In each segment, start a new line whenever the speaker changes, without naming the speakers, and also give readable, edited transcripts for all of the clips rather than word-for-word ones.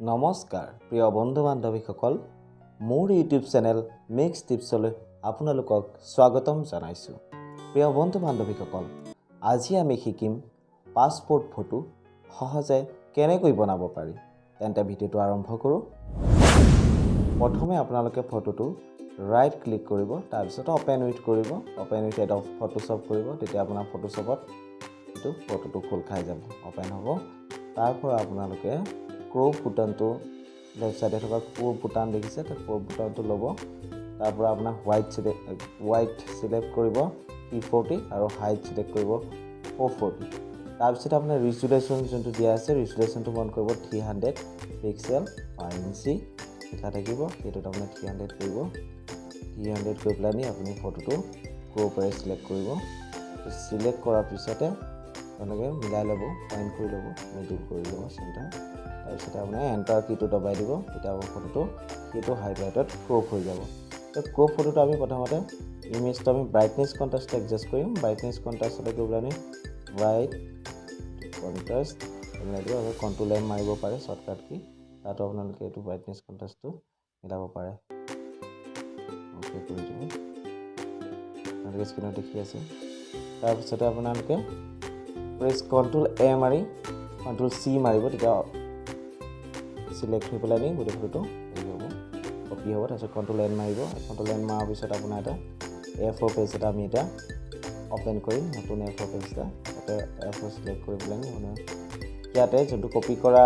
নমস্কাৰ প্ৰিয় বন্ধু বান্ধৱীসকল মোৰ ইউটিউব চেনেল মিক্স টিপছলৈ আপোনালোকক স্বাগতম জনাইছোঁ। প্ৰিয় বন্ধু বান্ধৱীসকল আজি আমি শিকিম পাছপোৰ্ট ফটো সহজে কেনেকৈ বনাব পাৰি। তেন্তে ভিডিঅ'টো আৰম্ভ কৰোঁ। প্ৰথমে আপোনালোকে ফটোটো ৰাইট ক্লিক কৰিব, তাৰপিছত অপেন উইথ কৰিব। অপেন উইথ এডব ফটোশ্বপ কৰিব, তেতিয়া আপোনাৰ ফটোশ্বপত এইটো ফটোটো খোল খাই যাব, অপেন হ'ব। তাৰপৰা আপোনালোকে ক্ৰপ বুটানটো লেফ্ট চাইডে থকা ক্ৰপ বুটান দেখিছে, তাৰ ক্ৰপ বুটানটো ল'ব। তাৰপৰা আপোনাৰ হোৱাইট চিলেক্ট কৰিব 340 আৰু হাইট চিলেক্ট কৰিব 440। তাৰপিছত আপোনাৰ ৰিজুলেশ্যন যোনটো দিয়া আছে ৰিজুলেশ্যনটো মন কৰিব 300 পিক্সেল পাৰ ইঞ্চি লিখা থাকিব, সেইটোত আপুনি 300 কৰিব। 300 কৰি পেলাই আপুনি ফটোটো ক্ৰপেৰে চিলেক্ট কৰিব। চিলেক্ট কৰাৰ পিছতে এনেকৈ মিলাই ল'ব, পইণ্ট কৰি ল'ব, মিডিল কৰি ল'ব চেণ্টাৰ। তাৰপিছতে আপোনাৰ এণ্টাৰ কীটো দবাই দিব, তেতিয়া আপোনাৰ ফটোটো সেইটো হাইলাইটত ক্ৰপ হৈ যাব। তো ক্ৰপ ফটোটো আমি প্ৰথমতে ইমেজটো আমি ব্ৰাইটনেছ কণ্ট্ৰাষ্টটো এডজাষ্ট কৰিম। ব্ৰাইটনেছ কণ্ট্ৰাষ্টলৈ গৈ পেলাই ব্ৰাইট কণ্ট্ৰাষ্ট দিব, আৰু কণ্ট্ৰল এম মাৰিব পাৰে শ্বৰ্টকাট কি, তাতো আপোনালোকে এইটো ব্ৰাইটনেছ কণ্ট্ৰাষ্টটো মিলাব পাৰে। অ'কে কৰি দিব, আপোনালোকে স্ক্ৰীনত দেখি আছে। তাৰপিছতে আপোনালোকে প্ৰেছ কণ্ট্ৰল এ মাৰি কণ্ট্ৰল চি মাৰিব, তেতিয়া চিলেক্ট হৈ পেলাই গোটেই ফটোটো হেৰি হ'ব, কপি হ'ব। তাৰপিছত কণ্ট্ৰল এন মাৰিব, কণ্ট্ৰল এন মৰাৰ পিছত আপোনাৰ এটা A4 পেজ এটা আমি এতিয়া অ'পেন কৰিম, নতুন A4 পেজ এটা। তাতে A4 চিলেক্ট কৰি পেলাই আপোনাৰ ইয়াতে যোনটো কপি কৰা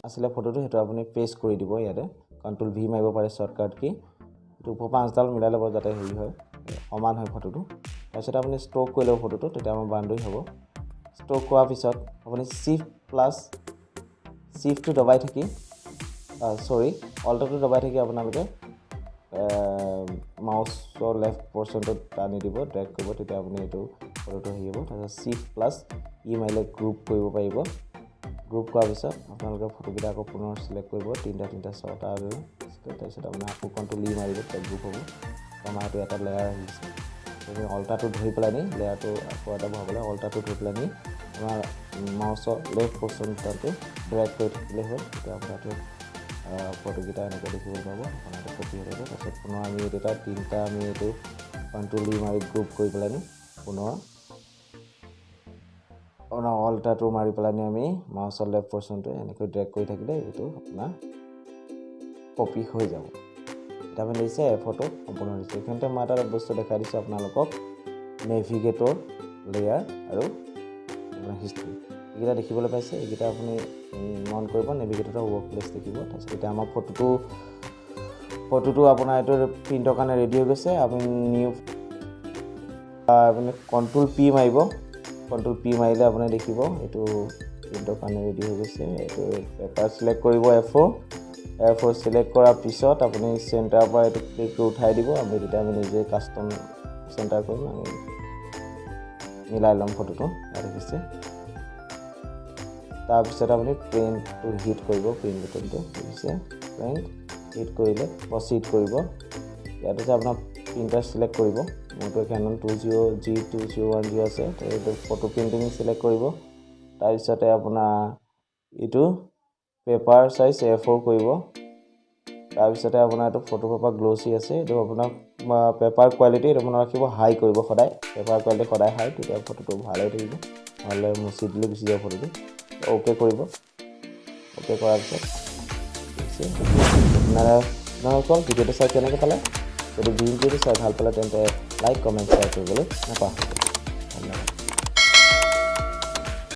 আছিলে ফটোটো সেইটো আপুনি পেষ্ট কৰি দিব। ইয়াতে কণ্ট্ৰল ভি মাৰিব পাৰে শ্বৰ্টকাট কি, এইটো 5ডাল মিলাই ল'ব যাতে হেৰি হয়, সমান হয় ফটোটো। তাৰপিছত আপুনি ষ্ট্ৰক কৰি ল'ব ফটোটো, তেতিয়া আমাৰ বাউণ্ডাৰী হ'ব। ষ্ট্ৰক কৰাৰ পিছত আপুনি চিফ্টটো দবাই থাকি অল্টাৰটো দবাই থাকি আপোনালোকে মাউচৰ লেফ্ট পৰ্চনটোত টানি দিব, ড্ৰেগ কৰিব, তেতিয়া আপুনি এইটো ফটোটো হেৰি হ'ব। তাৰপিছত Shift+E মাৰিলে গ্ৰুপ কৰিব পাৰিব। গ্ৰুপ কৰাৰ পিছত আপোনালোকে ফটোকেইটা আকৌ পুনৰ চিলেক্ট কৰিব, তিনিটা 6টা আৰু তাৰপিছত আপোনাৰ আকৌ কণ্ট্ৰল E মাৰিব, গ্ৰুপ হ'ব। আমাৰ এইটো এটা লেয়াৰ আহিছে, অল্টাৰটো ধৰি পেলাই লেয়াৰটো আকৌ এটা ভৰাবলৈ অল্টাৰটো ধৰি পেলাই আমাৰ মাউচৰ লেফ্ট পৰ্চনটো ড্ৰেগ কৰি থাকিলে হ'ল, তেতিয়া আপোনাৰটো ফটোকেইটা এনেকৈ দেখিবলৈ পাব, আপোনাৰটো কপি হৈ যাব। তাৰপিছত পুনৰ আমি এইটো তিনিটা আমি এইটো কণ্ট্ৰল ই মাৰি গ্ৰুপ কৰি পেলাই পুনৰ অল্টাৰটো মাৰি পেলাই আমি মাউচৰ লেফ্ট পৰ্চনটো এনেকৈ ড্ৰেগ কৰি থাকিলে এইটো আপোনাৰ কপি হৈ যাব। এতিয়া আপুনি দেখিছে ফটো সম্পূৰ্ণ হৈছে। এইখিনিতে মই এটা বস্তু দেখাই দিছোঁ আপোনালোকক, নেভিগেটৰ লেয়াৰ আৰু আপোনাৰ হিষ্ট্ৰী এইকেইটা দেখিবলৈ পাইছে। এইকেইটা আপুনি মন কৰিব, নেভিগেটৰৰ ৱৰ্ক প্লেচ দেখিব। তাৰপিছত এতিয়া আমাৰ ফটোটো আপোনাৰ এইটো প্ৰিণ্টৰ কাৰণে ৰেডি হৈ গৈছে। আপুনি কণ্ট্ৰল পি মাৰিব, কণ্ট্ৰল পি মাৰিলে আপুনি দেখিব এইটো প্ৰিণ্টৰ কাৰণে ৰেডি হৈ গৈছে। এইটো পেপাৰ চিলেক্ট কৰিব A4 চিলেক্ট কৰাৰ পিছত আপুনি চেণ্টাৰৰ পৰা এইটো ক্লিকটো উঠাই দিব। তেতিয়া আমি নিজে কাষ্টম চেণ্টাৰ কৰিম, আমি মিলাই ল'ম ফটোটো, দেখিছে। তাৰপিছত আপুনি প্ৰিণ্টটো হিট কৰিব, প্ৰিণ্ট বুটানটো দেখিছে, প্ৰিণ্ট হিট কৰিলে প্ৰচিড কৰিব। ইয়াত যে আপোনাৰ প্ৰিণ্টাৰ চিলেক্ট কৰিব, মোৰতো Canon 20G2010 আছে, এইটো ফটো প্ৰিণ্টিং চিলেক্ট কৰিব। তাৰপিছতে আপোনাৰ এইটো পেপাৰ চাইজ A4 কৰিব। তাৰপিছতে আপোনাৰ এইটো ফটো পেপাৰ গ্ল'চি আছে, এইটো আপোনাৰ পেপাৰ কোৱালিটি এইটো আপোনাৰ ৰাখিব হাই কৰিব সদায়, পেপাৰ কোৱালিটি সদায় হাই, তেতিয়া ফটোটো ভাল হৈ থাকিব, নহ'লে মুচি দিলে গুচি যাব ফটোটো। অ'কে কৰিব, অ'কে কৰাৰ পিছত আপোনালোকৰ ভিডিঅ'টো চাই কেনেকৈ পালে, যদি ভিডিঅ'টো চাই ভাল পালে তেন্তে লাইক কমেণ্ট শ্বেয়াৰ কৰিবলৈ নাপাহৰিব। ধন্যবাদ।